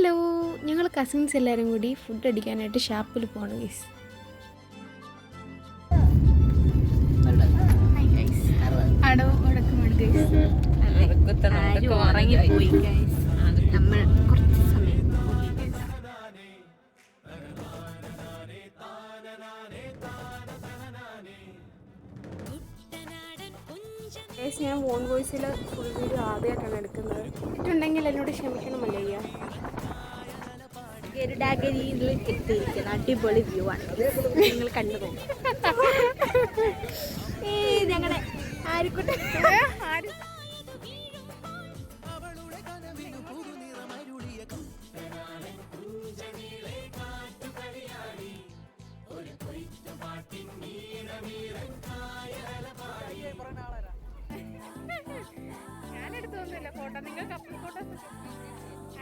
Hello, ഞങ്ങൾ cousins എല്ലാവരും കൂടി ഫുഡ് അടിക്കാനായിട്ട് ഷാപ്പിൽ പോകണം ഗൈസ്. ഉറങ്ങിപ്പോയി ഗൈസ്. നമ്മൾ കുറച്ച് സമയം ഞാൻ വോൺ വോയിസിൽ ഫുൾ വീഡിയോ ആദ്യമായിട്ടാണ് എടുക്കുന്നത്. ഇട്ടുണ്ടെങ്കിൽ എന്നോട് ക്ഷമിക്കണമല്ലേ അയ്യ. ഗരുഡാഗരിയിൽ എത്തിയിരിക്കുന്ന അടിപൊളി വ്യൂ ആണ് നിങ്ങൾ കണ്ടു പോകും. ഞങ്ങളുടെ ആരിക്കോട്ടെ ഞാനെടുത്തൊന്നുമില്ല ഫോട്ടോ. നിങ്ങൾ കപ്പിൾ ഫോട്ടോ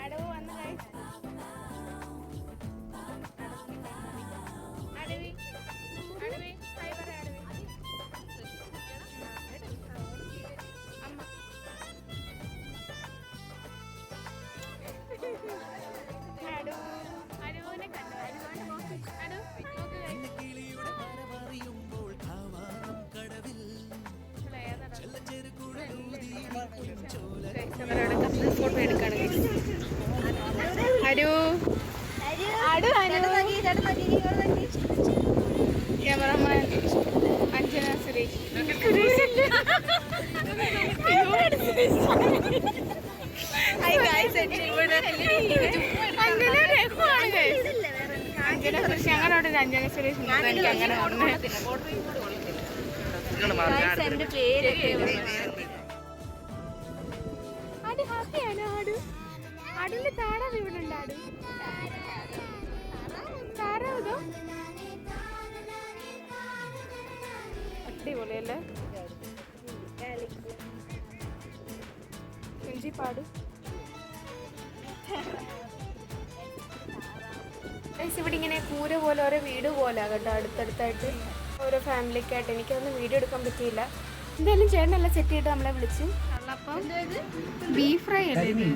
അടവ് വന്ന് അടവി അടവി ഫൈബർ അടവി അമ്മ അടു അരുവിനെ കണ്ടു. അടു ഫോട്ടോ എടുക്കാണ്. ക്യാമറമാൻ അഞ്ജന സുരേഷ്. അഞ്ജന സുരേഷ് ഞങ്ങളോട് അഞ്ജന സുരേഷ് എനിക്ക് അങ്ങനെ എന്റെ പേരൊക്കെ ആട് ഹാപ്പിയാണ്. ആടിന്റെ താറാവ് ഇവിടെ ഉണ്ട്. താറാവതോ അടിപൊളിയല്ലേ. പാട് ഇവിടെ ഇങ്ങനെ കൂര പോലെ ഓരോ വീട് പോലെ കേട്ടോ, അടുത്തടുത്തായിട്ട് ഓരോ ഫാമിലിക്കായിട്ട്. എനിക്കൊന്നും വീഡിയോ എടുക്കാൻ പറ്റിയില്ല. എന്തായാലും ചേട്ടനെല്ലാം സെറ്റ് ചെയ്തിട്ട് നമ്മളെ വിളിച്ചു. അപ്പം ബീഫ് ഫ്രൈ അല്ലേ ഇത്?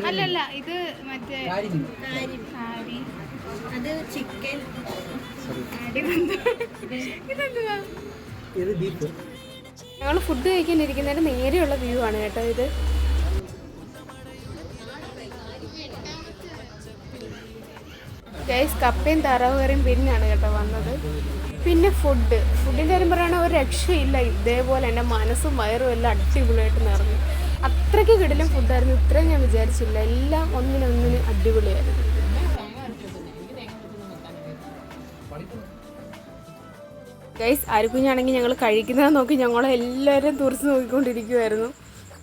അല്ലല്ല, ഇത് മറ്റേ അത് ചിക്കൻ. ഇതെന്തുവാ? ഞങ്ങൾ ഫുഡ് കഴിക്കാനിരിക്കുന്നതിന്റെ നേരെയുള്ള വ്യൂ ആണ് കേട്ടോ ഇത്. ഗൈസ്, കപ്പയും താറാവ് കറിയും പിന്നാണ് കേട്ടോ വന്നത്. പിന്നെ ഫുഡിൻ്റെ കാര്യം പറയുകയാണെങ്കിൽ ഒരു രക്ഷയില്ല. ഇതേപോലെ എൻ്റെ മനസ്സും വയറും എല്ലാം അടിപൊളിയായിട്ട് നിറഞ്ഞു. അത്രയ്ക്ക് കിടിലം ഫുഡായിരുന്നു. ഇത്രയും ഞാൻ വിചാരിച്ചില്ല. എല്ലാം ഒന്നിനൊന്നിന് അടിപൊളിയായിരുന്നു. ഗൈസ്, ആരുക്കുഞ്ഞാണെങ്കിൽ ഞങ്ങൾ കഴിക്കുന്നത് നോക്കി ഞങ്ങളെല്ലാവരും തുറച്ച് നോക്കിക്കൊണ്ടിരിക്കുമായിരുന്നു.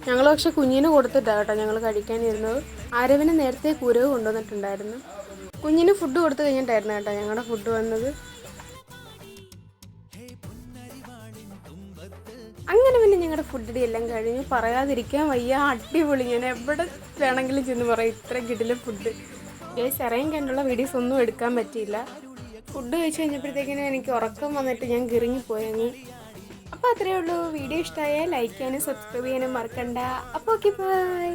ഞങ്ങൾ പക്ഷെ കുഞ്ഞിന് കൊടുത്തിട്ടാണ് കേട്ടോ ഞങ്ങൾ കഴിക്കാനിരുന്നത്. ആരവിന് നേരത്തെ കുരവ് കൊണ്ടുവന്നിട്ടുണ്ടായിരുന്നു. കുഞ്ഞിന് ഫുഡ് കൊടുത്തു കഴിഞ്ഞിട്ടായിരുന്നു കേട്ടോ ഞങ്ങളുടെ ഫുഡ് വന്നത്. അങ്ങനെ പിന്നെ ഞങ്ങളുടെ ഫുഡ് എല്ലാം കഴിഞ്ഞ് പറയാതിരിക്കാൻ വയ്യ. അടിപൊളി. ഞാൻ എവിടെ വേണമെങ്കിലും ചെന്ന് പറയും ഇത്ര കിടിലം ഫുഡ്. ഗൈസ്, ഇറങ്ങി കണ്ടുള്ള വീഡിയോസ് ഒന്നും എടുക്കാൻ പറ്റിയില്ല. ഫുഡ് കഴിച്ച് കഴിഞ്ഞപ്പോഴത്തേക്കിനും എനിക്ക് ഉറക്കം വന്നിട്ട് ഞാൻ കിറങ്ങിപ്പോയങ്ങ്. അപ്പോൾ അത്രയേ ഉള്ളൂ. വീഡിയോ ഇഷ്ടമായാൽ ലൈക്ക് ചെയ്യാനും സബ്സ്ക്രൈബ് ചെയ്യാനും മറക്കണ്ട. അപ്പോൾ ഓക്കെ, ബൈ.